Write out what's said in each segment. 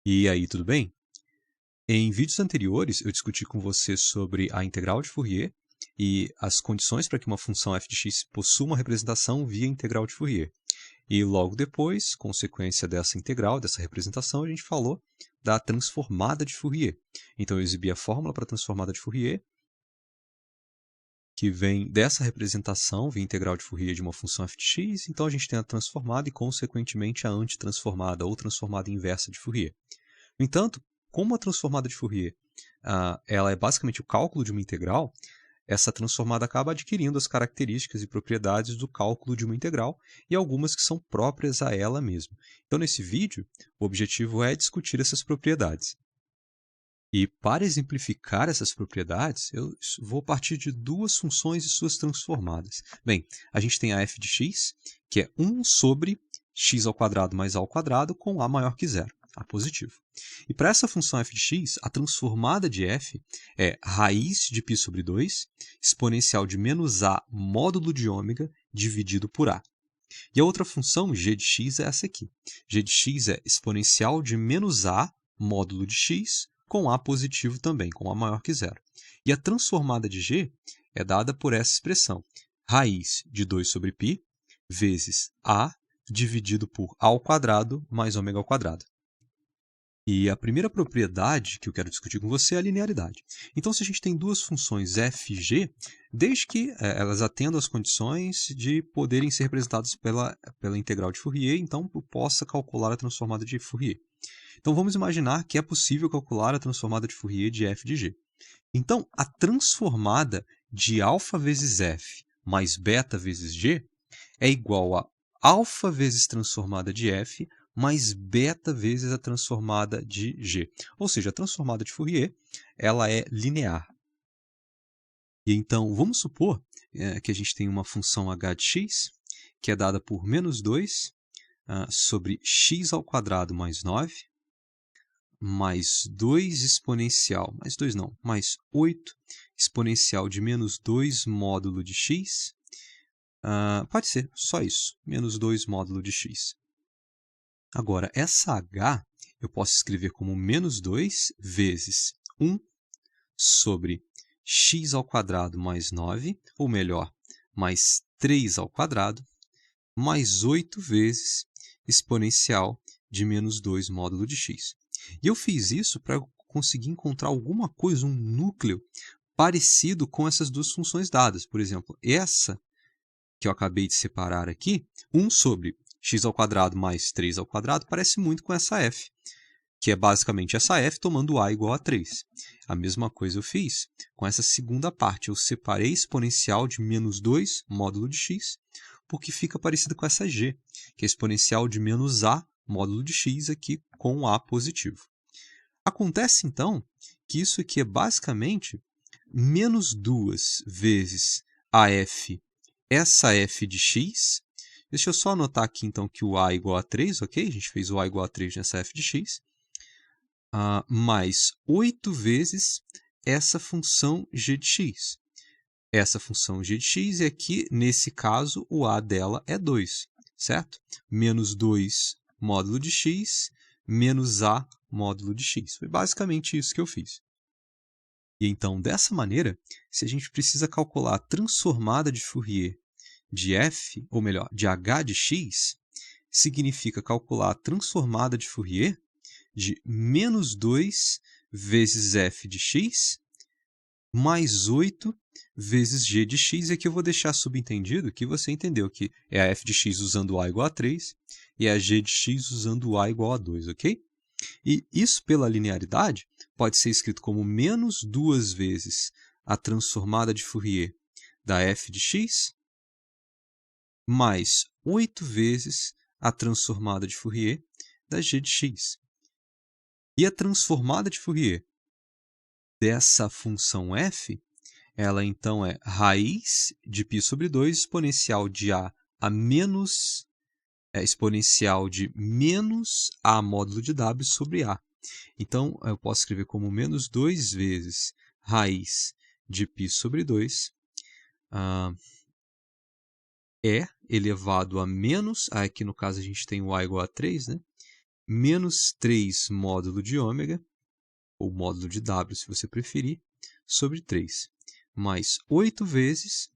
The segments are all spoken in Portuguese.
E aí, tudo bem? Em vídeos anteriores, eu discuti com você sobre a integral de Fourier e as condições para que uma função f de x possua uma representação via integral de Fourier. E logo depois, consequência dessa integral, dessa representação, a gente falou da transformada de Fourier. Então, eu exibi a fórmula para a transformada de Fourier, que vem dessa representação via integral de Fourier de uma função f de x. Então, a gente tem a transformada e, consequentemente, a antitransformada ou transformada inversa de Fourier. No entanto, como a transformada de Fourier ela é basicamente o cálculo de uma integral, essa transformada acaba adquirindo as características e propriedades do cálculo de uma integral e algumas que são próprias a ela mesma. Então, nesse vídeo, o objetivo é discutir essas propriedades. E para exemplificar essas propriedades, eu vou partir de duas funções e suas transformadas. Bem, a gente tem a f de x, que é 1 sobre x ao quadrado mais a ao quadrado com a maior que zero, a positivo. E para essa função f de x, a transformada de f é raiz de π sobre 2, exponencial de menos a módulo de ômega dividido por a. E a outra função, g de x, é essa aqui. g de x é exponencial de menos a módulo de x com a positivo também, com a maior que zero. E a transformada de g é dada por essa expressão, raiz de 2 sobre π vezes a dividido por a ao quadrado mais ômega ao quadrado. E a primeira propriedade que eu quero discutir com você é a linearidade. Então, se a gente tem duas funções f e g, desde que elas atendam às condições de poderem ser representadas pela integral de Fourier, então eu possa calcular a transformada de Fourier. Então, vamos imaginar que é possível calcular a transformada de Fourier de f de g. Então, a transformada de α vezes f mais beta vezes g é igual a α vezes transformada de f mais beta vezes a transformada de g. Ou seja, a transformada de Fourier ela é linear. E então, vamos supor que a gente tem uma função h de x, que é dada por menos 2 sobre x ao quadrado mais 9, mais 2 exponencial, mais 2 não, mais 8 exponencial de menos 2 módulo de x. Pode ser, só isso, menos 2 módulo de x. Agora, essa h eu posso escrever como menos 2 vezes 1 sobre x ao quadrado mais 9, ou melhor, mais 3 ao quadrado, mais 8 vezes exponencial de menos 2 módulo de x. E eu fiz isso para conseguir encontrar alguma coisa, um núcleo parecido com essas duas funções dadas. Por exemplo, essa que eu acabei de separar aqui, 1 sobre x ao quadrado mais 3 ao quadrado, parece muito com essa f, que é basicamente essa f tomando a igual a 3. A mesma coisa eu fiz com essa segunda parte. Eu separei exponencial de menos 2 módulo de x, porque fica parecida com essa g, que é exponencial de menos a módulo de x aqui com a positivo. Acontece, então, que isso aqui é basicamente menos 2 vezes a f, essa f de x. Deixa eu só anotar aqui, então, que o a é igual a 3, ok? A gente fez o a igual a 3 nessa f de x. Mais 8 vezes essa função g de x. Essa função g de x, e aqui, nesse caso, o a dela é 2, certo? Menos 2 módulo de x, menos a módulo de x. Foi basicamente isso que eu fiz. E então, dessa maneira, se a gente precisa calcular a transformada de Fourier de f, ou melhor, de h de x, significa calcular a transformada de Fourier de menos 2 vezes f de x mais 8 vezes g de x. E aqui eu vou deixar subentendido que você entendeu que é a f de x usando a igual a 3 e a g de x usando a igual a 2, ok? E isso, pela linearidade, pode ser escrito como menos 2 vezes a transformada de Fourier da f de x mais 8 vezes a transformada de Fourier da g de x. E a transformada de Fourier dessa função f, ela então é raiz de π sobre 2 exponencial de a menos exponencial de menos a módulo de w sobre a. Então, eu posso escrever como menos 2 vezes raiz de π sobre 2 é elevado a menos, aqui no caso a gente tem o a igual a 3, né? menos 3 módulo de ômega, ou módulo de W, se você preferir, sobre 3, mais 8 vezes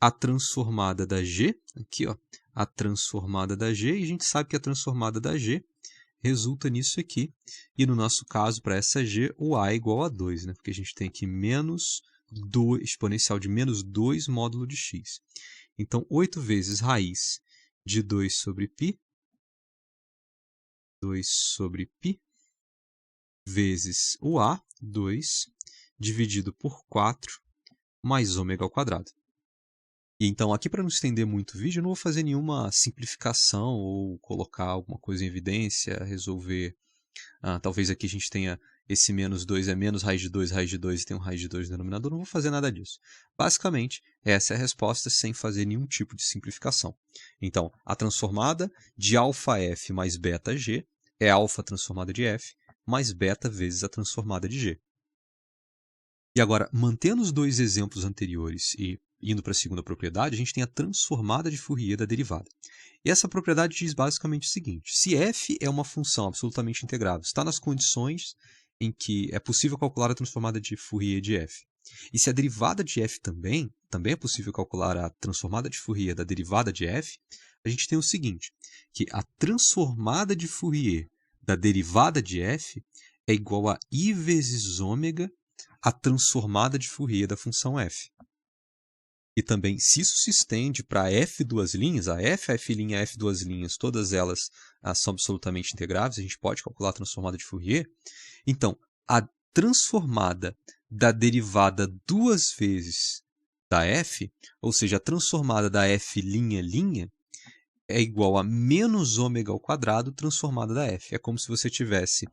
a transformada da G, aqui, ó, a transformada da G, e a gente sabe que a transformada da G resulta nisso aqui, e no nosso caso, para essa G, o A é igual a 2, né? Porque a gente tem aqui menos 2, exponencial de menos 2 módulo de x. Então, 8 vezes raiz de 2 sobre π, 2 sobre π, vezes o A, 2, dividido por 4, mais ômega ao quadrado. E então, aqui para não estender muito o vídeo, eu não vou fazer nenhuma simplificação ou colocar alguma coisa em evidência, resolver. Talvez aqui a gente tenha esse menos 2 é menos raiz de 2 e tem um raiz de 2 no denominador, não vou fazer nada disso. Basicamente, essa é a resposta sem fazer nenhum tipo de simplificação. Então, a transformada de αf mais beta-g é alfa transformada de f mais beta vezes a transformada de g. E agora, mantendo os dois exemplos anteriores e indo para a segunda propriedade, a gente tem a transformada de Fourier da derivada. E essa propriedade diz basicamente o seguinte: se f é uma função absolutamente integrável, está nas condições em que é possível calcular a transformada de Fourier de f. E se a derivada de f também é possível calcular a transformada de Fourier da derivada de f, a gente tem o seguinte, que a transformada de Fourier da derivada de f é igual a i vezes ômega a transformada de Fourier da função f. E também, se isso se estende para f duas linhas, a f f' duas linhas, todas elas são absolutamente integráveis, a gente pode calcular a transformada de Fourier. Então, a transformada da derivada duas vezes da f, ou seja, a transformada da f', é igual a menos ômega ao quadrado transformada da f. É como se você tivesse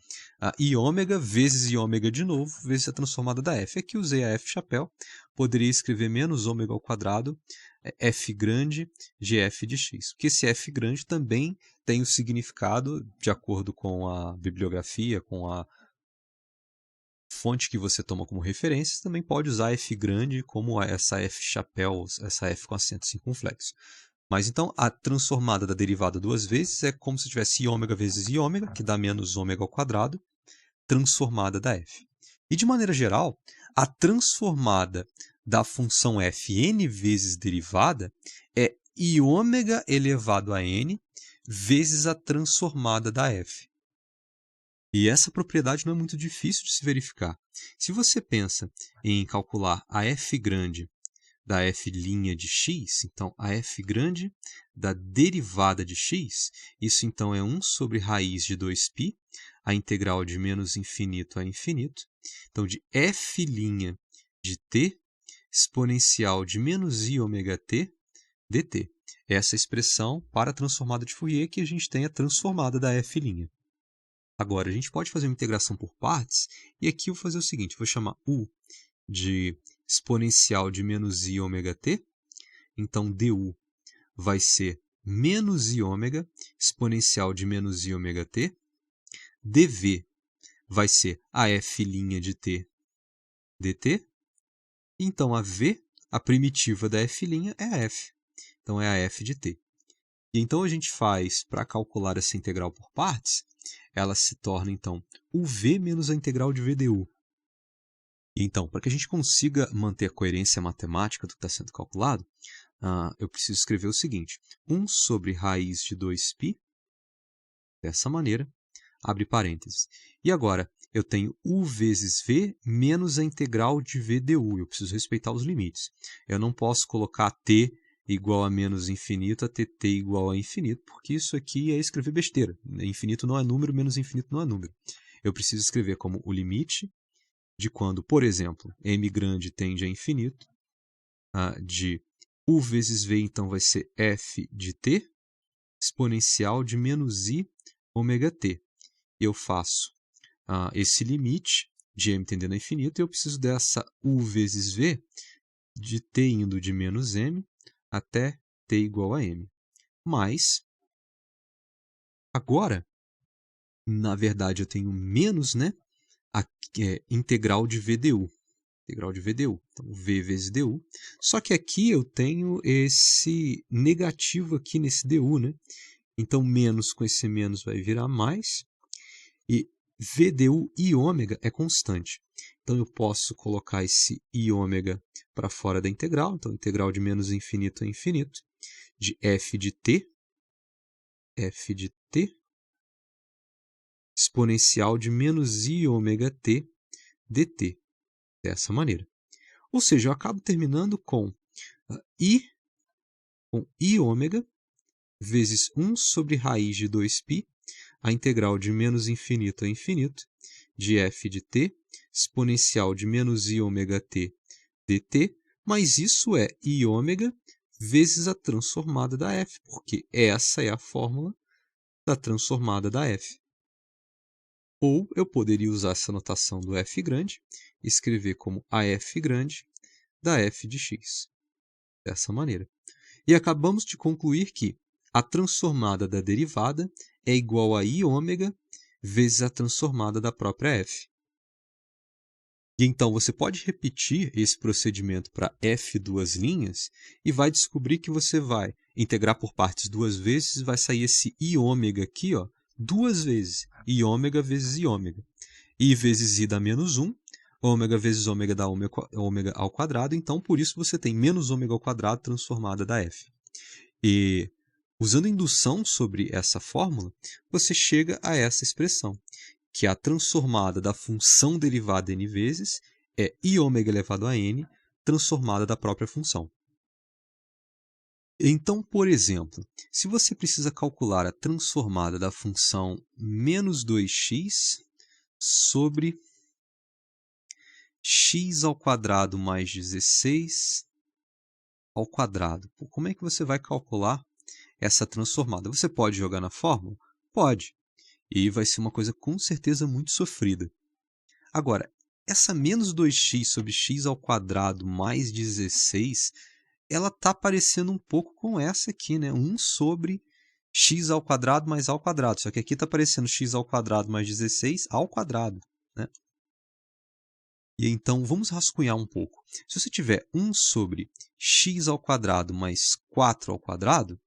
i ômega vezes i ômega de novo, vezes a transformada da f. Aqui usei a f chapéu, poderia escrever menos ômega ao quadrado f grande de f de x. Porque esse f grande também tem o significado, de acordo com a bibliografia, com a fonte que você toma como referência, você também pode usar f grande como essa f chapéu, essa f com acento circunflexo. Mas então, a transformada da derivada duas vezes é como se tivesse i ômega vezes i ômega, que dá menos ômega ao quadrado, transformada da f. E de maneira geral, a transformada da função f n vezes derivada é i ômega elevado a n vezes a transformada da f. E essa propriedade não é muito difícil de se verificar. Se você pensa em calcular a f grande da f' de x, então a f grande da derivada de x, isso então é 1 sobre raiz de 2π, a integral de menos infinito a infinito, então de f' de t exponencial de menos i ômega t dt. Essa expressão para a transformada de Fourier que a gente tem a transformada da f'. Agora, a gente pode fazer uma integração por partes, e aqui eu vou fazer o seguinte, vou chamar u de exponencial de menos i ômega t, então du vai ser menos i ômega exponencial de menos i ômega t, dv vai ser a f' de t dt, então a v, a primitiva da f' é a f, então é a f de t. E então a gente faz, para calcular essa integral por partes, ela se torna então uv menos a integral de v du. Então, para que a gente consiga manter a coerência matemática do que está sendo calculado, eu preciso escrever o seguinte, 1 sobre raiz de 2π, dessa maneira, abre parênteses. E agora, eu tenho u vezes v menos a integral de v du, eu preciso respeitar os limites. Eu não posso colocar t igual a menos infinito a tt igual a infinito, porque isso aqui é escrever besteira. Infinito não é número, menos infinito não é número. Eu preciso escrever como o limite de quando, por exemplo, m grande tende a infinito, de u vezes v, então, vai ser f de t, exponencial de menos i ômega t. Eu faço esse limite de m tendendo a infinito, e eu preciso dessa u vezes v de t indo de menos m até t igual a m. Mas, agora, na verdade, eu tenho menos, né, a integral de VDU. Integral de VDU. Então, V vezes DU. Só que aqui eu tenho esse negativo aqui nesse DU, né? Então, menos com esse menos vai virar mais. E VDU I ômega é constante. Então, eu posso colocar esse I ômega para fora da integral. Então, integral de menos infinito a infinito, de f de t, exponencial de menos I ômega t dt, dessa maneira. Ou seja, eu acabo terminando com I ômega vezes 1 sobre raiz de 2π, a integral de menos infinito a infinito, de f de t, exponencial de menos I ômega t dt, mas isso é I ômega vezes a transformada da f, porque essa é a fórmula da transformada da f. Ou eu poderia usar essa notação do f grande e escrever como AF grande da f de x, dessa maneira. E acabamos de concluir que a transformada da derivada é igual a I ômega vezes a transformada da própria f. E então você pode repetir esse procedimento para f duas linhas e vai descobrir que você vai integrar por partes duas vezes e vai sair esse I ômega aqui, ó, duas vezes. I ômega vezes I ômega. I vezes I dá menos 1, ômega vezes ômega dá ômega ao quadrado, então por isso você tem menos ômega ao quadrado transformada da f. E usando indução sobre essa fórmula, você chega a essa expressão, que a transformada da função derivada n vezes é I ômega elevado a n, transformada da própria função. Então, por exemplo, se você precisa calcular a transformada da função menos 2x sobre x ao quadrado mais 16 ao quadrado, como é que você vai calcular essa transformada? Você pode jogar na fórmula? Pode. E vai ser uma coisa com certeza muito sofrida. Agora, essa menos 2x sobre x ao quadrado mais 16, ela está parecendo um pouco com essa aqui, né? 1 sobre x ao quadrado mais a ao quadrado. Só que aqui está aparecendo x ao quadrado mais 16 ao quadrado, né? E então, vamos rascunhar um pouco. Se você tiver 1 sobre x ao quadrado mais 4 ao quadrado,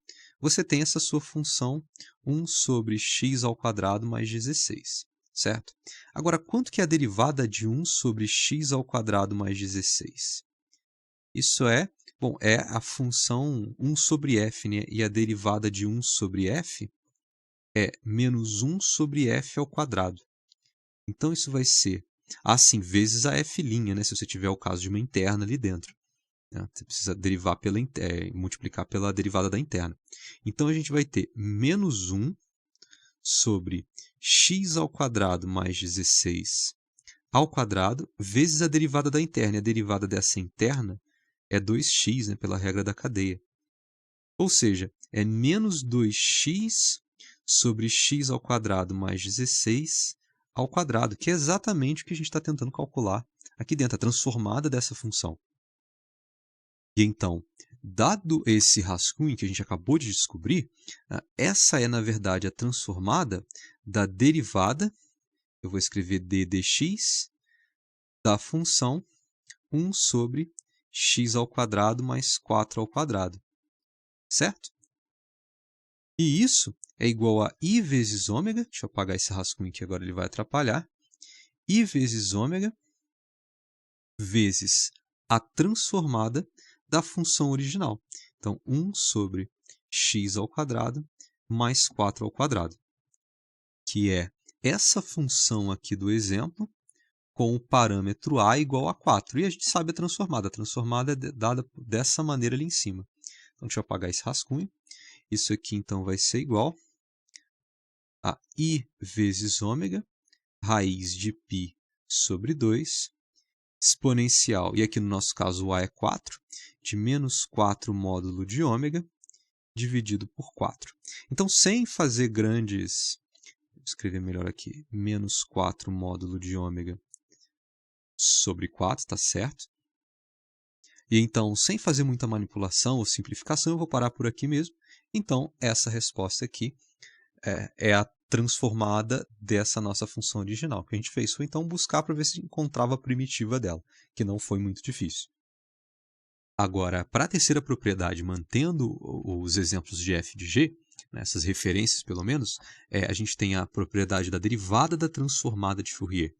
você tem essa sua função 1 sobre x ao quadrado mais 16, certo? Agora, quanto que é a derivada de 1 sobre x ao quadrado mais 16? Isso é a função 1 sobre f, né? E a derivada de 1 sobre f é menos 1 sobre f ao quadrado. Então, isso vai ser assim, vezes a f', né? Se você tiver o caso de uma interna ali dentro. Você precisa derivar multiplicar pela derivada da interna. Então, a gente vai ter menos 1 sobre x ao quadrado mais 16 ao quadrado vezes a derivada da interna. E a derivada dessa interna é 2x, né, pela regra da cadeia. Ou seja, é menos 2x sobre x ao quadrado mais 16 ao quadrado, que é exatamente o que a gente está tentando calcular aqui dentro, a transformada dessa função. E então, dado esse rascunho que a gente acabou de descobrir, essa é, na verdade, a transformada da derivada, eu vou escrever d dx, da função 1 sobre x ao quadrado mais 4 ao quadrado, certo? E isso é igual a I vezes ômega, deixa eu apagar esse rascunho que agora ele vai atrapalhar, I vezes ômega vezes a transformada da função original. Então, 1 sobre x ao quadrado mais 4 ao quadrado, que é essa função aqui do exemplo com o parâmetro a igual a 4. E a gente sabe a transformada. A transformada é dada dessa maneira ali em cima. Então, deixa eu apagar esse rascunho. Isso aqui, então, vai ser igual a I vezes ômega, raiz de π sobre 2, exponencial, e aqui no nosso caso o a é 4, de menos 4 módulo de ômega, dividido por 4. Então, sem fazer grandes... Vou escrever melhor aqui. Menos 4 módulo de ômega sobre 4, está certo? E então, sem fazer muita manipulação ou simplificação, eu vou parar por aqui mesmo. Então, essa resposta aqui é a transformada dessa nossa função original. O que a gente fez foi, então, buscar para ver se encontrava a primitiva dela, que não foi muito difícil. Agora, para a terceira propriedade, mantendo os exemplos de f de g, nessas referências pelo menos, a gente tem a propriedade da derivada da transformada de Fourier.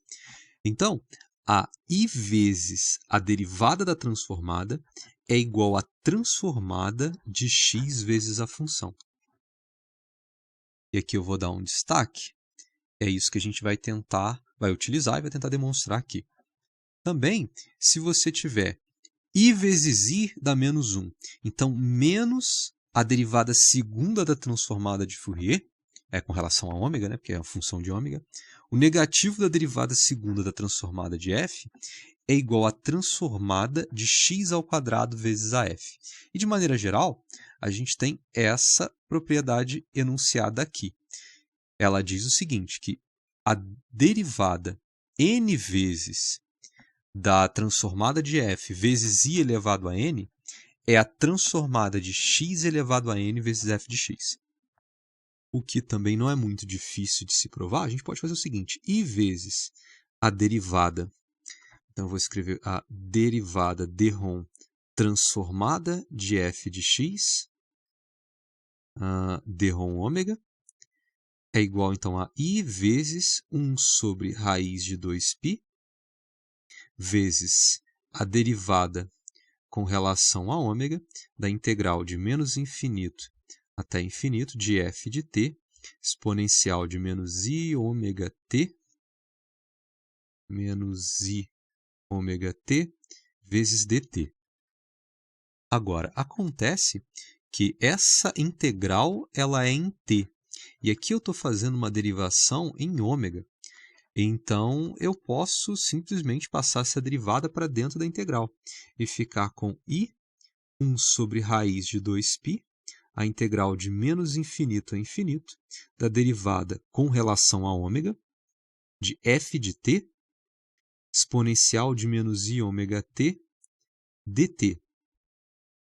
Então, a I vezes a derivada da transformada é igual à transformada de x vezes a função. E aqui eu vou dar um destaque. É isso que a gente vai utilizar e vai tentar demonstrar aqui. Também, se você tiver I vezes I dá menos 1. Então, menos a derivada segunda da transformada de Fourier, com relação a ômega, né, porque é a função de ômega, o negativo da derivada segunda da transformada de f é igual à transformada de x ao quadrado vezes a f. E, de maneira geral, a gente tem essa propriedade enunciada aqui. Ela diz o seguinte, que a derivada n vezes da transformada de f vezes i elevado a n é a transformada de x elevado a n vezes f de x. O que também não é muito difícil de se provar, a gente pode fazer o seguinte, i vezes a derivada, então eu vou escrever a derivada d ρ transformada de f de x, d ρ ômega, é igual então a i vezes 1 sobre raiz de 2π, vezes a derivada com relação a ômega da integral de menos infinito até infinito de f de t, exponencial de menos i ômega t, menos i ômega t, vezes dt. Agora, acontece que essa integral ela é em t, e aqui eu estou fazendo uma derivação em ômega. Então, eu posso simplesmente passar essa derivada para dentro da integral e ficar com i 1 sobre raiz de 2π, a integral de menos infinito a infinito, da derivada com relação a ômega, de f de t, exponencial de menos i ômega t, dt.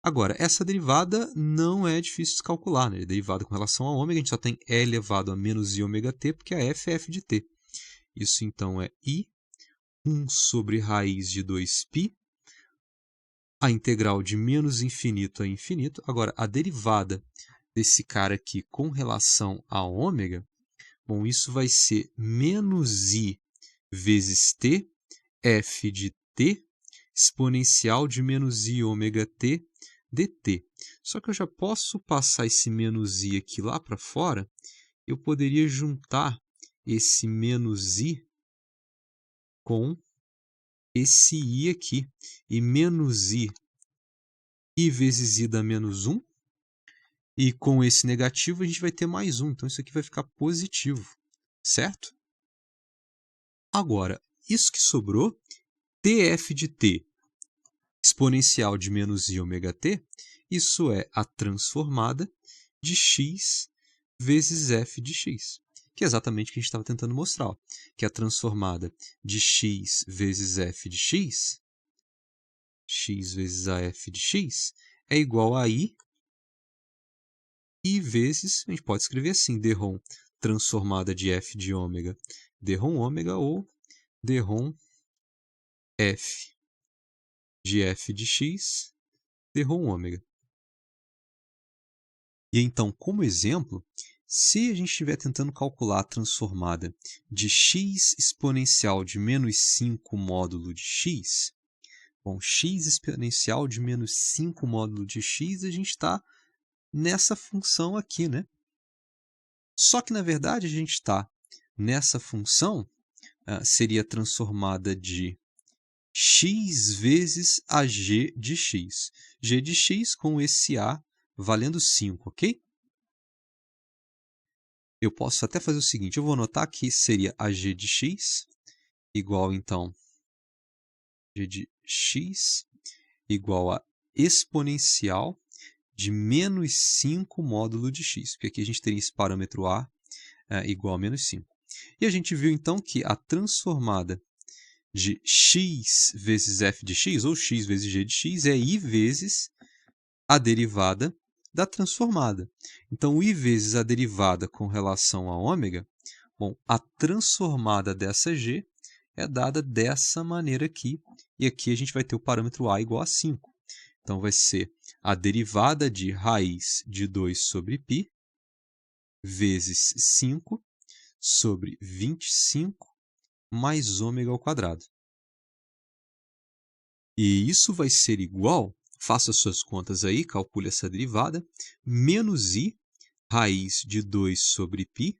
Agora, essa derivada não é difícil de calcular, né? A derivada com relação a ômega, a gente só tem e elevado a menos i ômega t, porque a f é f de t. Isso, então, é i 1 sobre raiz de 2π, a integral de menos infinito a infinito. Agora, a derivada desse cara aqui com relação a ômega, bom, isso vai ser menos i vezes t, f de t, exponencial de menos i ômega t, dt. Só que eu já posso passar esse menos i aqui lá para fora, eu poderia juntar esse menos i com esse i aqui. E menos i vezes i dá menos 1. E com esse negativo a gente vai ter mais 1. Então isso aqui vai ficar positivo, certo? Agora, isso que sobrou, tf de t, exponencial de menos i ômega t, isso é a transformada de x vezes f de x. Que é exatamente o que a gente estava tentando mostrar, ó, que a transformada de x vezes f de x, x vezes a f de x, é igual a i vezes, a gente pode escrever assim, d ρ transformada de f de ômega, d ρ ômega, ou d ρ f de f de x, d ρ ômega. E então, como exemplo, se a gente estiver tentando calcular a transformada de x exponencial de menos 5 módulo de x, bom, x exponencial de menos 5 módulo de x, a gente está nessa função aqui, né? Só que, na verdade, a gente está nessa função, seria transformada de x vezes a g de x. G de x com esse a valendo 5, ok? Eu posso até fazer o seguinte, eu vou anotar que seria a g de x igual, então, g de x igual a exponencial de menos 5 módulo de x, porque aqui a gente teria esse parâmetro a igual a menos 5. E a gente viu, então, que a transformada de x vezes f de x, ou x vezes g de x, é i vezes a derivada da transformada. Então, i vezes a derivada com relação a ômega, bom, a transformada dessa g é dada dessa maneira aqui, e aqui a gente vai ter o parâmetro a igual a 5. Então, vai ser a derivada de raiz de 2 sobre π vezes 5 sobre 25 mais ômega ao quadrado. E isso vai ser igual, faça suas contas aí, calcule essa derivada, menos i raiz de 2 sobre π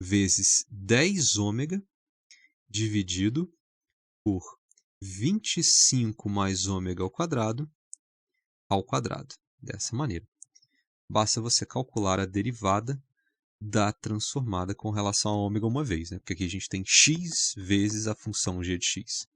vezes 10 ômega dividido por 25 mais ômega ao quadrado, dessa maneira. Basta você calcular a derivada da transformada com relação a ômega uma vez, né? Porque aqui a gente tem x vezes a função g de x.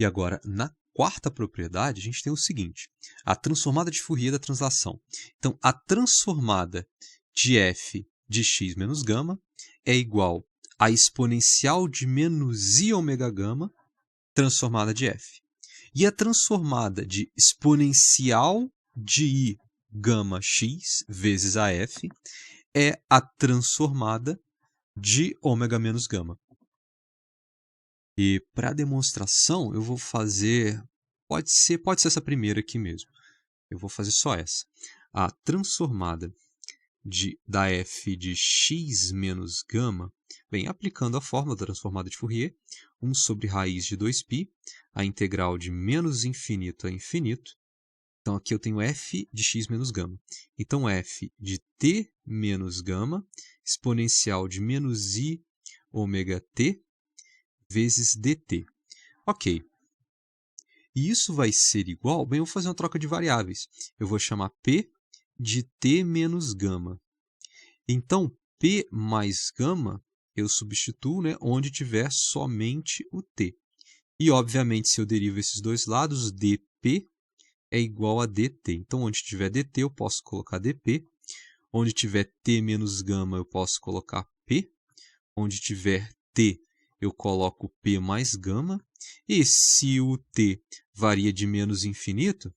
E agora, na quarta propriedade, a gente tem o seguinte, a transformada de Fourier da translação. Então, a transformada de f de x menos gama é igual a exponencial de menos i ômega gama transformada de f. E a transformada de exponencial de i gama x vezes a f é a transformada de ômega menos gama. E para demonstração eu vou fazer, pode ser essa primeira aqui mesmo. Eu vou fazer só essa. A transformada da f de x menos gama, bem, aplicando a fórmula da transformada de Fourier, 1 sobre raiz de 2π, a integral de menos infinito a infinito. Então, aqui eu tenho f de x menos gama. Então, f de t menos gama, exponencial de menos i ômega t, vezes dt. Ok. E isso vai ser igual, bem, eu vou fazer uma troca de variáveis. Eu vou chamar p de t menos gama. Então, p mais gama, eu substituo, né, onde tiver somente o t. E, obviamente, se eu derivo esses dois lados, dp é igual a dt. Então, onde tiver dt, eu posso colocar dp. Onde tiver t menos gama, eu posso colocar p. Onde tiver t, eu coloco p mais gama. E se o t varia de menos infinito,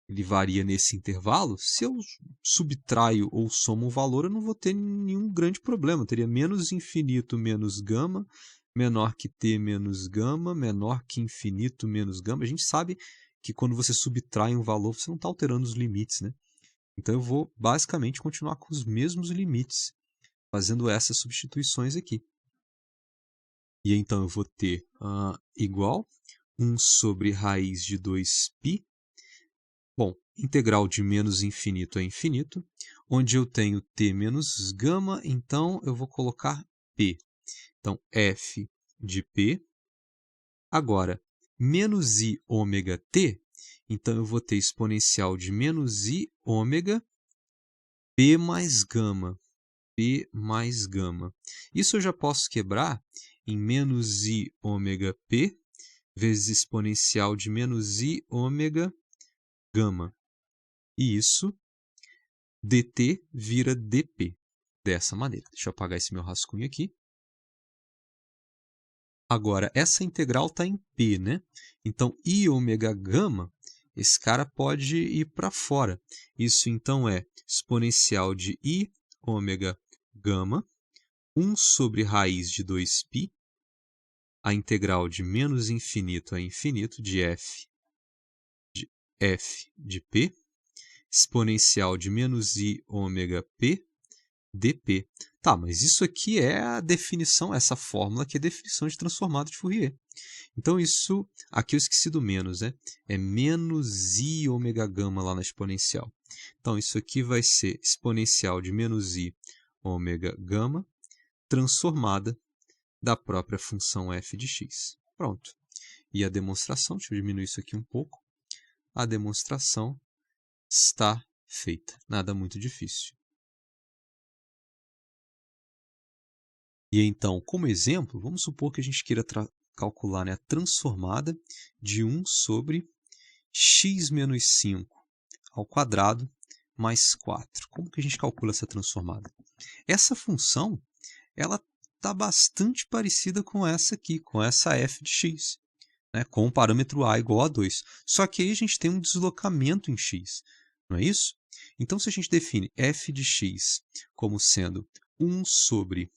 ele varia nesse intervalo, se eu subtraio ou somo o valor, eu não vou ter nenhum grande problema. Eu teria menos infinito menos gama, menor que t menos gama, menor que infinito menos gama. A gente sabe que quando você subtrai um valor, você não está alterando os limites, né? Então eu vou basicamente continuar com os mesmos limites, fazendo essas substituições aqui. E então eu vou ter igual 1 sobre raiz de 2π. Bom, integral de menos infinito a infinito, onde eu tenho t menos gama, então eu vou colocar p. Então, f de p. Agora, menos i ômega t, então eu vou ter exponencial de menos i ômega p mais gama. P mais gama. Isso eu já posso quebrar em menos i ômega p vezes exponencial de menos i ômega gama. E isso, dt vira dp, dessa maneira. Deixa eu apagar esse meu rascunho aqui. Agora, essa integral está em p, né? Então, i ômega gama, esse cara pode ir para fora. Isso, então, é exponencial de i ômega gama, 1 sobre raiz de 2π, a integral de menos infinito a infinito de f de p, exponencial de menos i ômega p dp. Tá, mas isso aqui é a definição, essa fórmula aqui é a definição de transformada de Fourier. Então isso, aqui eu esqueci do menos, né? É menos i ômega gama lá na exponencial. Então isso aqui vai ser exponencial de menos i ômega gama transformada da própria função f de x. Pronto. E a demonstração, deixa eu diminuir isso aqui um pouco. A demonstração está feita. Nada muito difícil. E então, como exemplo, vamos supor que a gente queira calcular, né, a transformada de 1 sobre x menos 5 ao quadrado mais 4. Como que a gente calcula essa transformada? Essa função, ela está bastante parecida com essa aqui, com essa f de x, né, com o parâmetro a igual a 2. Só que aí a gente tem um deslocamento em x, não é isso? Então, se a gente define f de x como sendo 1 sobre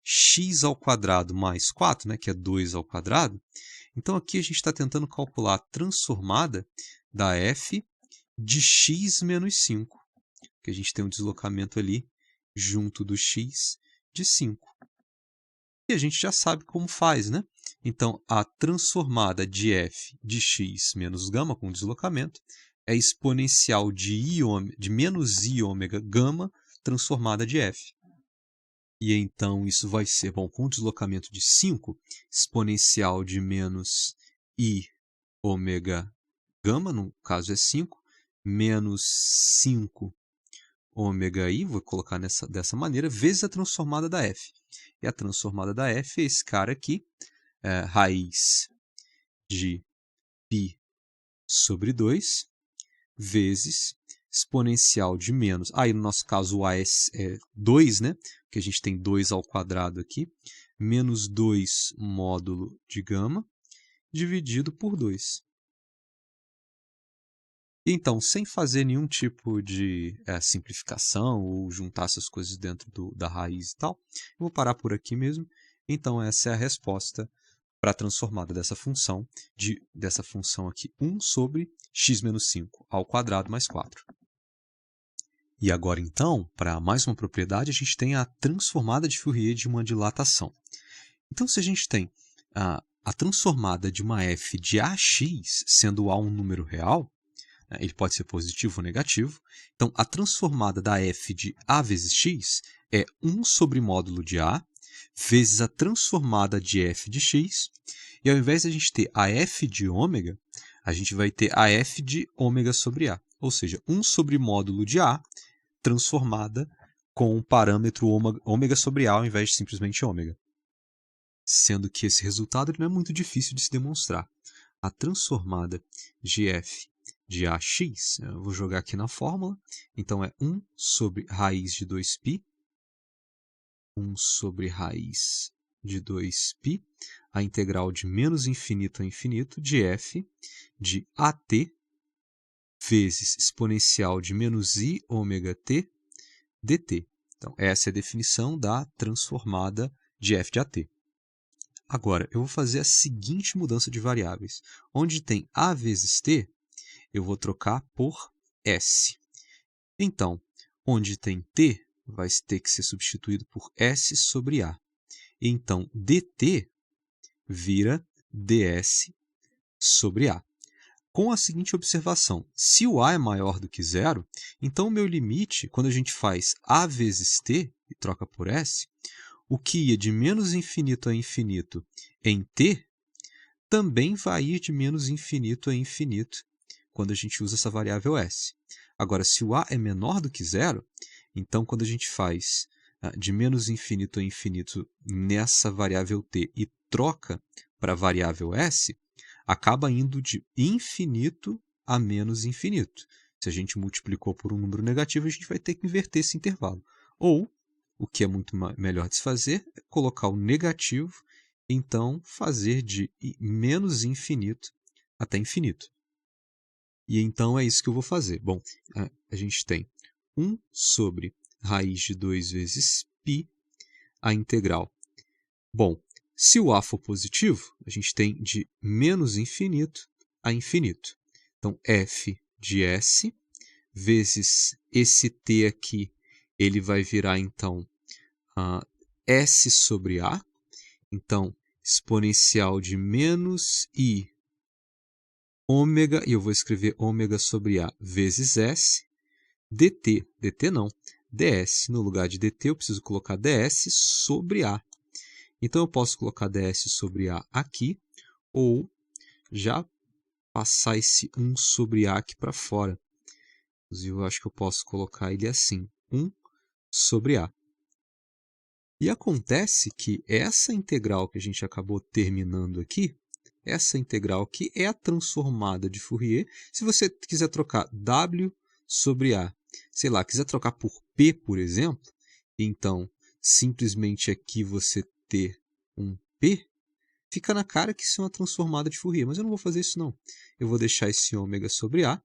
x ao quadrado mais 4, né, que é 2 ao quadrado, então aqui a gente está tentando calcular a transformada da f de x menos 5, que a gente tem um deslocamento ali junto do x de 5. E a gente já sabe como faz, né? Então, a transformada de f de x menos gama com deslocamento é exponencial de menos i ômega gama transformada de f. E então isso vai ser, bom, com deslocamento de 5, exponencial de menos i ômega gama, no caso é 5, menos 5 ômega i, vou colocar dessa maneira, vezes a transformada da f. E a transformada da f é esse cara aqui, raiz de π sobre 2, vezes exponencial de menos, aí no nosso caso o a é 2, né? Porque a gente tem 2 ao quadrado aqui, menos 2 módulo de gama, dividido por 2. Então, sem fazer nenhum tipo de simplificação ou juntar essas coisas dentro da raiz e tal, eu vou parar por aqui mesmo. Então, essa é a resposta para a transformada dessa função aqui, 1 sobre x menos 5 ao quadrado mais 4. E agora, então, para mais uma propriedade, a gente tem a transformada de Fourier de uma dilatação. Então, se a gente tem a transformada de uma f de ax, sendo a um número real, ele pode ser positivo ou negativo. Então, a transformada da f de a vezes x é 1 sobre módulo de a, vezes a transformada de f de x, e ao invés de a gente ter a f de ômega, a gente vai ter a f de ômega sobre a, ou seja, 1 sobre módulo de a transformada com o parâmetro ômega sobre a ao invés de simplesmente ômega. Sendo que esse resultado não é muito difícil de se demonstrar. A transformada de f de ax, eu vou jogar aqui na fórmula, então é 1 sobre raiz de 2π, 1 sobre raiz de 2π, a integral de menos infinito a infinito de f de at vezes exponencial de menos i ômega t dt. Então, essa é a definição da transformada de f de at. Agora, eu vou fazer a seguinte mudança de variáveis. Onde tem a vezes t, eu vou trocar por s. Então, onde tem t, vai ter que ser substituído por s sobre a. Então, dt vira ds sobre a. Com a seguinte observação, se o a é maior do que zero, então o meu limite, quando a gente faz a vezes t e troca por s, o que ia de menos infinito a infinito em t, também vai ir de menos infinito a infinito, quando a gente usa essa variável s. Agora, se o a é menor do que zero, então quando a gente faz de menos infinito a infinito nessa variável t e troca para a variável s, acaba indo de infinito a menos infinito. Se a gente multiplicou por um número negativo, a gente vai ter que inverter esse intervalo. Ou, o que é muito melhor de se fazer, é colocar o negativo, então fazer de menos infinito até infinito. E então é isso que eu vou fazer. Bom, a gente tem 1 sobre raiz de 2 vezes π, a integral. Bom, se o a for positivo, a gente tem de menos infinito a infinito. Então, f de s vezes esse t aqui, ele vai virar, então, s sobre a. Então, exponencial de menos i ômega, e eu vou escrever ômega sobre a vezes s, dt não, ds. No lugar de dt, eu preciso colocar ds sobre a. Então, eu posso colocar ds sobre a aqui, ou já passar esse 1 sobre a aqui para fora. Inclusive, eu acho que eu posso colocar ele assim, 1 sobre a. E acontece que essa integral que a gente acabou terminando aqui, essa integral aqui é a transformada de Fourier. Se você quiser trocar w sobre a, sei lá, quiser trocar por p, por exemplo, então, simplesmente aqui você ter um p, fica na cara que isso é uma transformada de Fourier, mas eu não vou fazer isso não. Eu vou deixar esse ômega sobre a,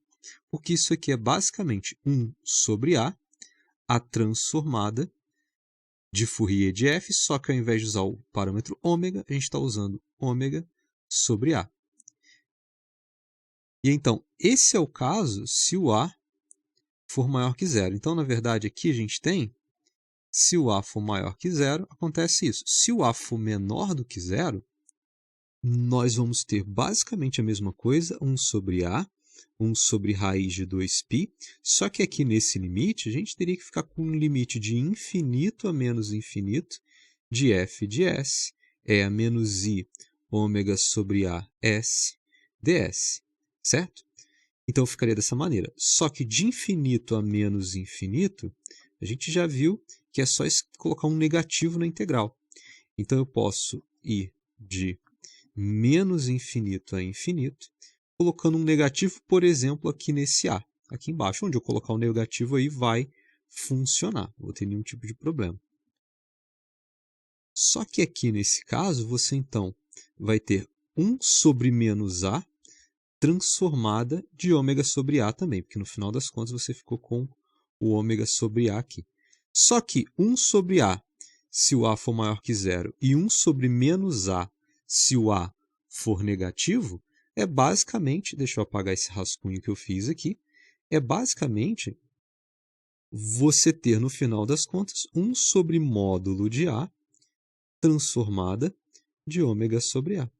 porque isso aqui é basicamente 1 sobre a transformada de Fourier de f, só que ao invés de usar o parâmetro ômega, a gente está usando ômega sobre a. E então, esse é o caso se o A for maior que zero. Então, na verdade, aqui a gente tem, se o A for maior que zero, acontece isso. Se o A for menor do que zero, nós vamos ter basicamente a mesma coisa, 1 sobre A, 1 sobre raiz de 2π, só que aqui nesse limite, a gente teria que ficar com um limite de infinito a menos infinito, de f de s, é a menos i ômega sobre a s ds, certo? Então, ficaria dessa maneira. Só que de infinito a menos infinito, a gente já viu que é só colocar um negativo na integral. Então, eu posso ir de menos infinito a infinito, colocando um negativo, por exemplo, aqui nesse A. Aqui embaixo, onde eu colocar um negativo aí, vai funcionar. Não vou ter nenhum tipo de problema. Só que aqui nesse caso, você então vai ter 1 sobre menos A transformada de ômega sobre A também, porque no final das contas você ficou com o ômega sobre A aqui. Só que 1 sobre A, se o A for maior que zero, e 1 sobre menos A, se o A for negativo, é basicamente, deixa eu apagar esse rascunho que eu fiz aqui, é basicamente você ter no final das contas 1 sobre módulo de A transformada de ômega sobre A.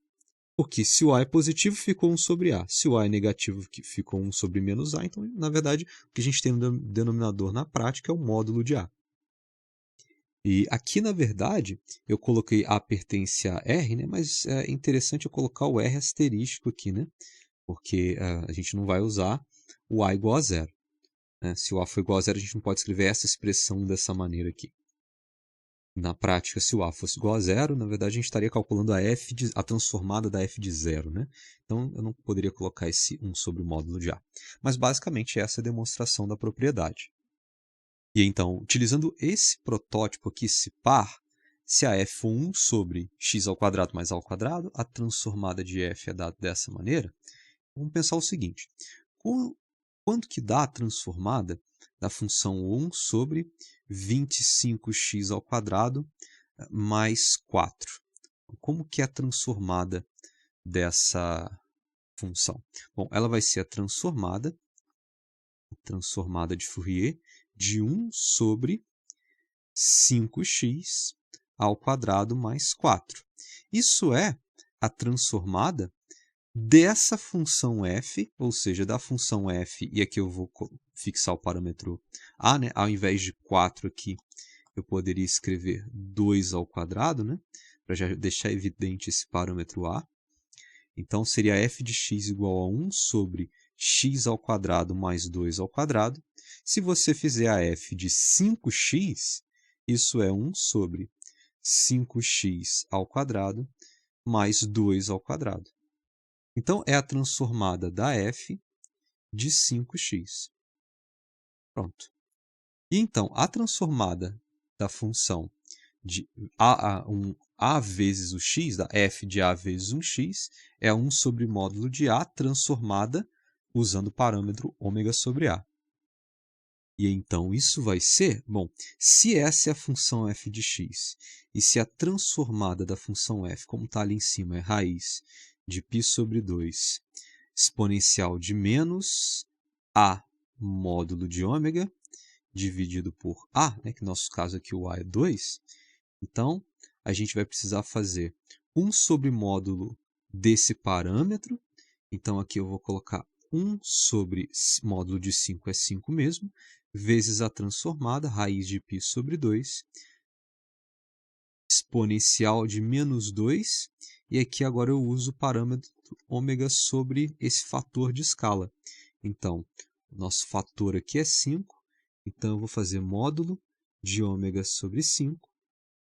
Porque se o A é positivo, ficou 1 sobre A. Se o A é negativo, ficou 1 sobre menos A. Então, na verdade, o que a gente tem no denominador na prática é o módulo de A. E aqui, na verdade, eu coloquei A pertence a R, né? Mas é interessante eu colocar o R asterístico aqui, né? Porque a gente não vai usar o A igual a zero. Né? Se o A for igual a zero, a gente não pode escrever essa expressão dessa maneira aqui. Na prática, se o A fosse igual a zero, na verdade a gente estaria calculando a transformada da f de zero, né? Então eu não poderia colocar esse 1 sobre o módulo de A. Mas basicamente essa é a demonstração da propriedade. E então, utilizando esse protótipo aqui, esse par, se a f for 1 sobre x ao quadrado mais a ao quadrado, a transformada de f é dada dessa maneira, vamos pensar o seguinte: quanto que dá a transformada da função 1 sobre 25x ao quadrado mais 4? Como que é a transformada dessa função? Bom, ela vai ser a transformada de Fourier de 1 sobre 5x ao quadrado mais 4. Isso é a transformada dessa função f, ou seja, da função f, e aqui eu vou fixar o parâmetro a, né? Ao invés de 4 aqui, eu poderia escrever 2 ao quadrado, né? Para já deixar evidente esse parâmetro a. Então, seria f de x igual a 1 sobre x ao quadrado mais 2 ao quadrado. Se você fizer a f de 5x, isso é 1 sobre 5x ao quadrado mais 2 ao quadrado. Então, é a transformada da f de 5x. Pronto. E então, a transformada da função de a vezes o x, da f de a vezes 1x, é 1 sobre módulo de a transformada usando o parâmetro ômega sobre a. E então, isso vai ser, bom, se essa é a função f de x, e se a transformada da função f, como está ali em cima, é raiz de π sobre 2 exponencial de menos a módulo de ômega dividido por a, né, que no nosso caso aqui o a é 2, então a gente vai precisar fazer 1 sobre módulo desse parâmetro, então aqui eu vou colocar 1 sobre módulo de 5 é 5 mesmo, vezes a transformada, raiz de π sobre 2, exponencial de menos 2, e aqui agora eu uso o parâmetro ômega sobre esse fator de escala. Então, o nosso fator aqui é 5, então eu vou fazer módulo de ômega sobre 5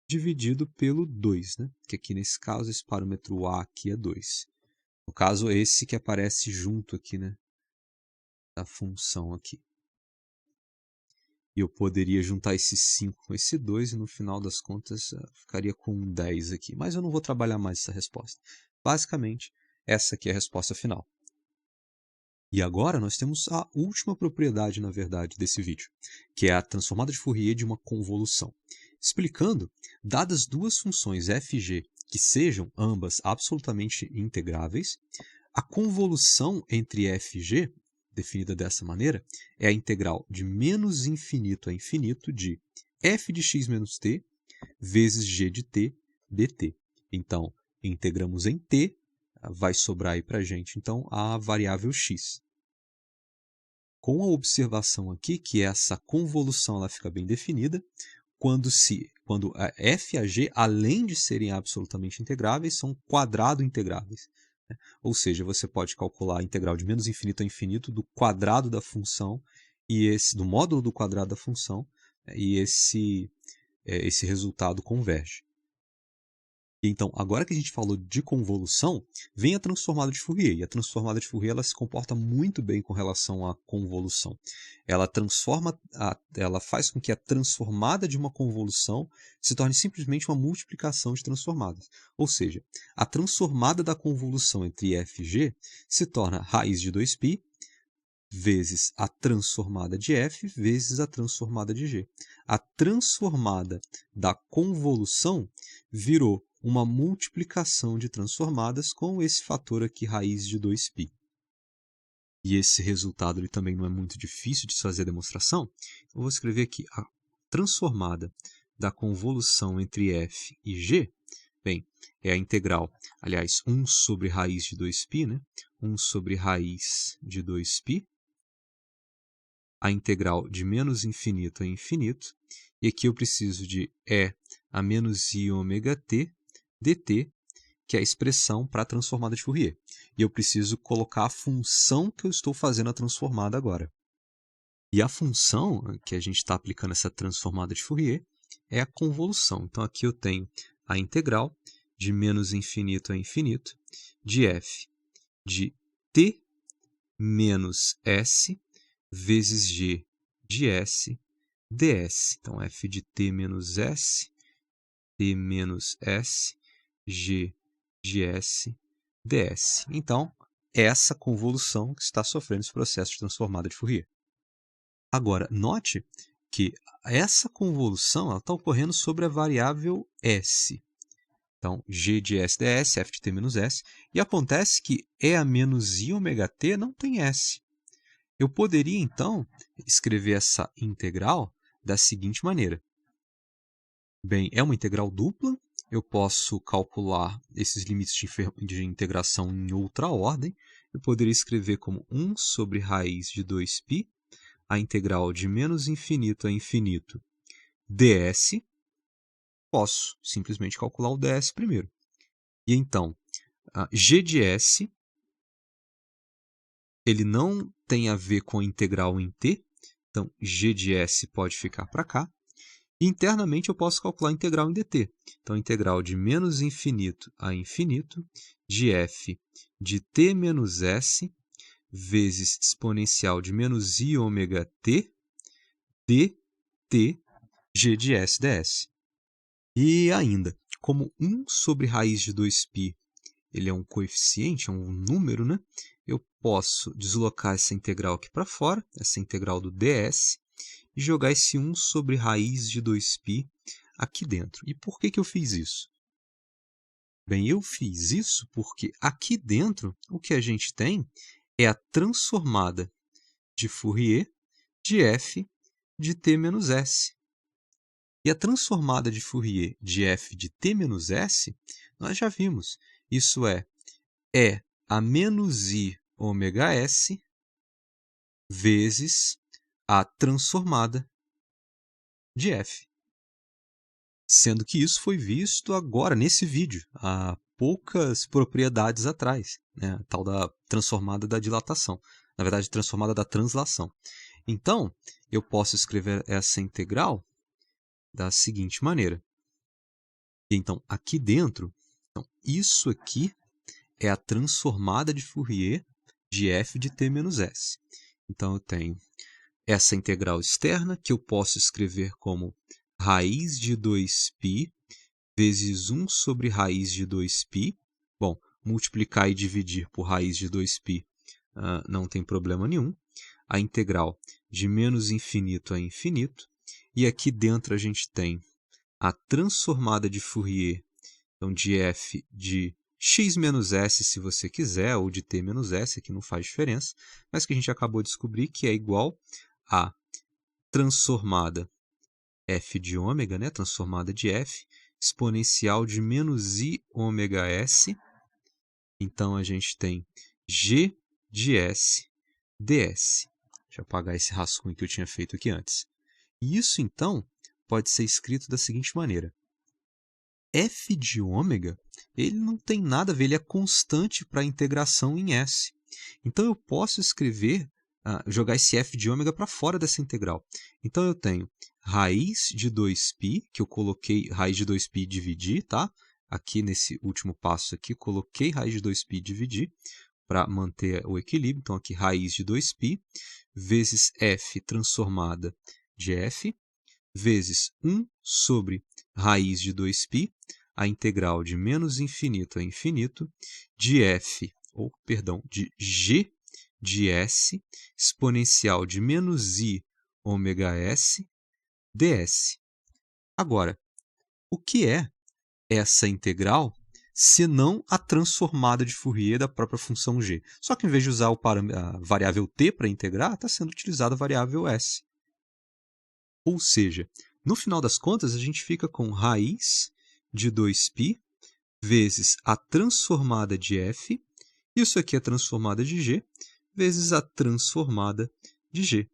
dividido pelo 2, né? Que aqui nesse caso esse parâmetro A aqui é 2. No caso, esse que aparece junto aqui, né? Da função aqui. E eu poderia juntar esse 5 com esse 2 e no final das contas ficaria com 10 aqui. Mas eu não vou trabalhar mais essa resposta. Basicamente, essa aqui é a resposta final. E agora nós temos a última propriedade, na verdade, desse vídeo, que é a transformada de Fourier de uma convolução. Explicando, dadas duas funções f e g que sejam ambas absolutamente integráveis, A convolução entre f e g, definida dessa maneira, é a integral de menos infinito a infinito de f de x menos t vezes g de t dt. Então, integramos em t, vai sobrar aí para a gente, então, a variável x. Com a observação aqui que essa convolução ela fica bem definida, quando a f e a g, além de serem absolutamente integráveis, são quadrado integráveis. Ou seja, você pode calcular a integral de menos infinito a infinito do quadrado da função, do módulo do quadrado da função, e esse resultado converge. Então, agora que a gente falou de convolução, vem a transformada de Fourier. E a transformada de Fourier ela se comporta muito bem com relação à convolução. Ela faz com que a transformada de uma convolução se torne simplesmente uma multiplicação de transformadas. Ou seja, a transformada da convolução entre f e g se torna raiz de 2π vezes a transformada de f vezes a transformada de g. A transformada da convolução virou uma multiplicação de transformadas com esse fator aqui, raiz de 2π. E esse resultado ele também não é muito difícil de se fazer a demonstração. Então, eu vou escrever aqui a transformada da convolução entre f e g. Bem, é a integral, aliás, 1 sobre raiz de 2π, né? 1 sobre raiz de 2π. A integral de menos infinito a infinito. E aqui eu preciso de e a menos i ômega t dt, que é a expressão para a transformada de Fourier. E eu preciso colocar a função que eu estou fazendo a transformada agora. E a função que a gente está aplicando essa transformada de Fourier é a convolução. Então, aqui eu tenho a integral de menos infinito a infinito de f de t menos s vezes g de s ds. Então, f de t menos s g de s ds. Então, é essa convolução que está sofrendo esse processo de transformada de Fourier. Agora, note que essa convolução está ocorrendo sobre a variável s. Então, g de s ds, f de t menos s. E acontece que e a menos i ômega t não tem s. Eu poderia, então, escrever essa integral da seguinte maneira. Bem, é uma integral dupla. Eu posso calcular esses limites de integração em outra ordem. Eu poderia escrever como 1 sobre raiz de 2π, a integral de menos infinito a infinito ds. Posso simplesmente calcular o ds primeiro. E então, g de s, ele não tem a ver com a integral em t. Então, g de s pode ficar para cá. E internamente eu posso calcular a integral em dt. Então, a integral de menos infinito a infinito de f de t menos s vezes exponencial de menos i ômega t dt g de s ds. E ainda, como 1 sobre raiz de 2π ele é um coeficiente, é um número, né? Eu posso deslocar essa integral aqui para fora, essa integral do ds, e jogar esse 1 sobre raiz de 2π aqui dentro. E por que eu fiz isso? Bem, eu fiz isso porque aqui dentro o que a gente tem é a transformada de Fourier de f de t menos s. E a transformada de Fourier de f de t menos s, nós já vimos. Isso é a menos i ômega s vezes a transformada de f. Sendo que isso foi visto agora, nesse vídeo, há poucas propriedades atrás, né? A tal da transformada da dilatação. Na verdade, transformada da translação. Então, eu posso escrever essa integral da seguinte maneira. Então, aqui dentro, isso aqui é a transformada de Fourier de f de t menos s. Então, eu tenho essa integral externa, que eu posso escrever como raiz de 2π vezes 1 sobre raiz de 2π. Bom, multiplicar e dividir por raiz de 2π não tem problema nenhum. A integral de menos infinito a infinito. E aqui dentro a gente tem a transformada de Fourier, então de f de x menos s se você quiser, ou de t menos s, que não faz diferença, mas que a gente acabou de descobrir que é igual a transformada f de ômega, né, transformada de f, exponencial de menos i ômega s. Então, a gente tem g de s ds. Deixa eu apagar esse rascunho que eu tinha feito aqui antes. E isso, então, pode ser escrito da seguinte maneira. F de ômega, ele não tem nada a ver, ele é constante para a integração em S. Então, eu posso escrever, jogar esse f de ômega para fora dessa integral. Então, eu tenho raiz de 2π, que eu coloquei raiz de 2π e dividi, tá? Aqui nesse último passo aqui, coloquei raiz de 2π e dividi para manter o equilíbrio. Então, aqui raiz de 2π vezes f transformada de f, vezes 1 sobre raiz de 2π, a integral de menos infinito a infinito, de de g de s, exponencial de menos i ômega s, ds. Agora, o que é essa integral senão a transformada de Fourier da própria função g? Só que, em vez de usar a variável t para integrar, está sendo utilizada a variável s. Ou seja, no final das contas, a gente fica com raiz de 2π vezes a transformada de f, isso aqui é a transformada de g, vezes a transformada de g,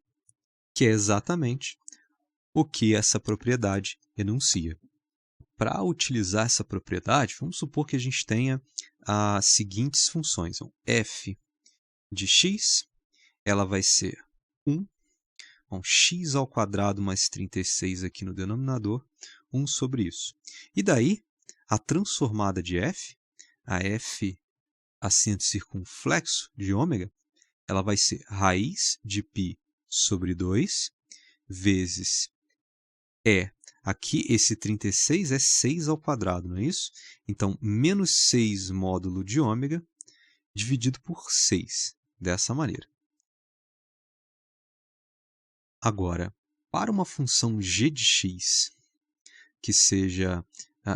que é exatamente o que essa propriedade enuncia. Para utilizar essa propriedade, vamos supor que a gente tenha as seguintes funções. Então, f de x, ela vai ser 1. Bom, x ao quadrado mais 36 aqui no denominador, 1 sobre isso. E daí, a transformada de f, a f acento circunflexo de ômega, ela vai ser raiz de π sobre 2, vezes aqui esse 36 é 6 ao quadrado, não é isso? Então, menos 6 módulo de ômega dividido por 6, dessa maneira. Agora, para uma função g de x que seja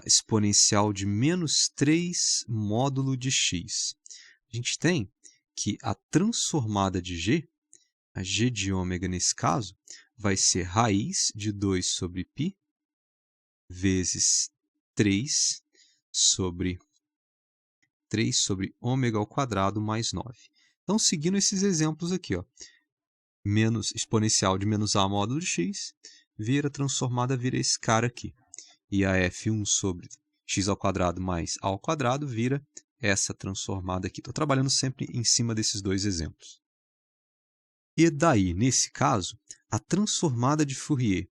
exponencial de menos 3 módulo de x, a gente tem que a transformada de g, a g de ômega nesse caso, vai ser raiz de 2 sobre π vezes 3 sobre ômega ao quadrado mais 9. Então, seguindo esses exemplos aqui, ó, menos exponencial de menos a módulo de x, transformada vira esse cara aqui. E a f1 sobre x ao quadrado mais a ao quadrado vira essa transformada aqui. Estou trabalhando sempre em cima desses dois exemplos. E daí, nesse caso, a transformada de Fourier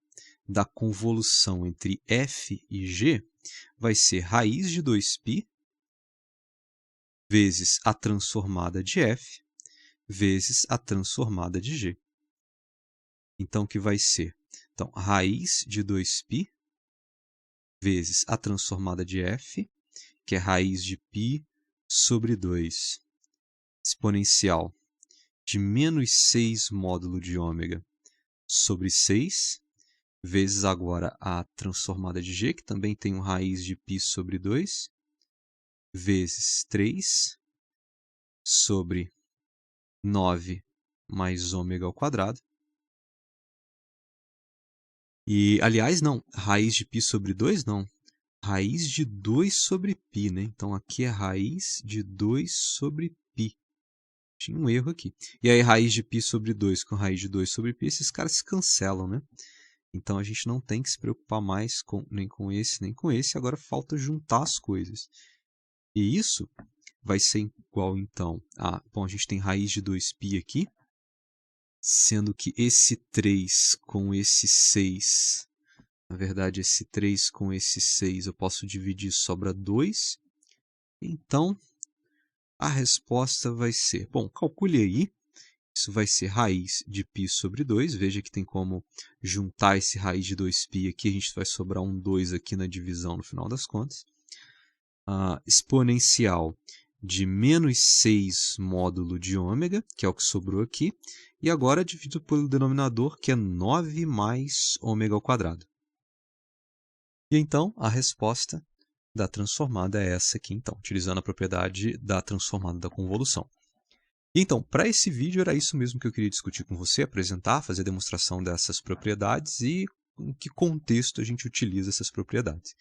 da convolução entre f e g vai ser raiz de 2π vezes a transformada de f vezes a transformada de g. Então, que vai ser raiz de 2π vezes a transformada de f, que é raiz de π sobre 2, exponencial de menos 6 módulo de ômega sobre 6, vezes agora a transformada de g, que também tem raiz de π sobre 2, vezes 3 sobre 9 mais ômega ao quadrado. E, aliás, não, raiz de π sobre 2 não, raiz de 2 sobre π, né? Então, aqui é raiz de 2 sobre π. Tinha um erro aqui. E aí, raiz de π sobre 2 com raiz de 2 sobre π, esses caras se cancelam, né? Então, a gente não tem que se preocupar mais nem com esse, nem com esse. Agora, falta juntar as coisas. E isso vai ser igual, então, a... Bom, a gente tem raiz de 2π aqui, sendo que esse 3 com esse 6... Na verdade, esse 3 com esse 6 eu posso dividir, sobra 2. Então, a resposta vai ser... Bom, calcule aí. Isso vai ser raiz de π sobre 2. Veja que tem como juntar esse raiz de 2π aqui. A gente vai sobrar um 2 aqui na divisão no final das contas. Exponencial de menos 6 módulo de ômega, que é o que sobrou aqui. E agora dividido pelo denominador, que é 9 mais ômega ao quadrado. E então, a resposta da transformada é essa aqui, então, utilizando a propriedade da transformada da convolução. Então, para esse vídeo era isso mesmo que eu queria discutir com você, apresentar, fazer a demonstração dessas propriedades e em que contexto a gente utiliza essas propriedades.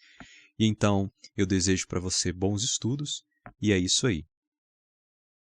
E então, eu desejo para você bons estudos e é isso aí.